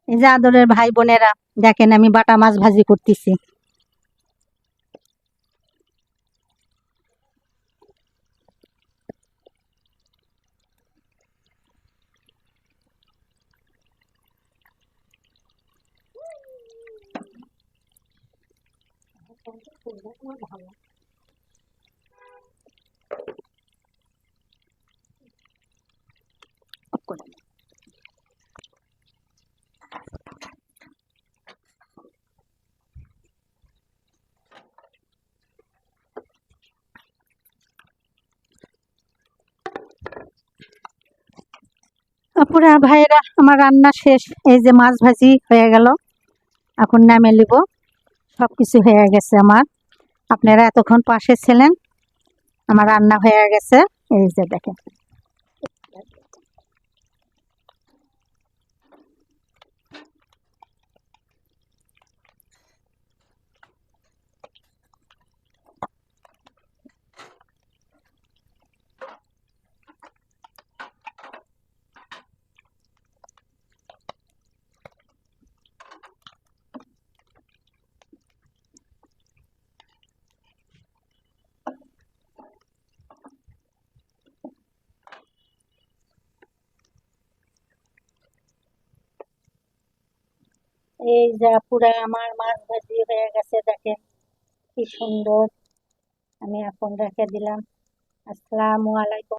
এই যে আদরের ভাই বোনেরা, দেখেন আমি বাটা মাছ ভাজি করতেছি। আপুরা ভাইয়েরা, আমার রান্না শেষ। এই যে মাছ ভাজি হয়ে গেল, এখন নামে নিব। সবকিছু হয়ে গেছে আমার। আপনারা এতক্ষণ পাশে ছিলেন, আমার রান্না হয়ে গেছে। এই যে দেখেন। এই যে পুরা আমার মাছ ভাজি হয়ে গেছে, দেখেন কি সুন্দর। আমি এখন রেখে দিলাম। আসসালামু আলাইকুম।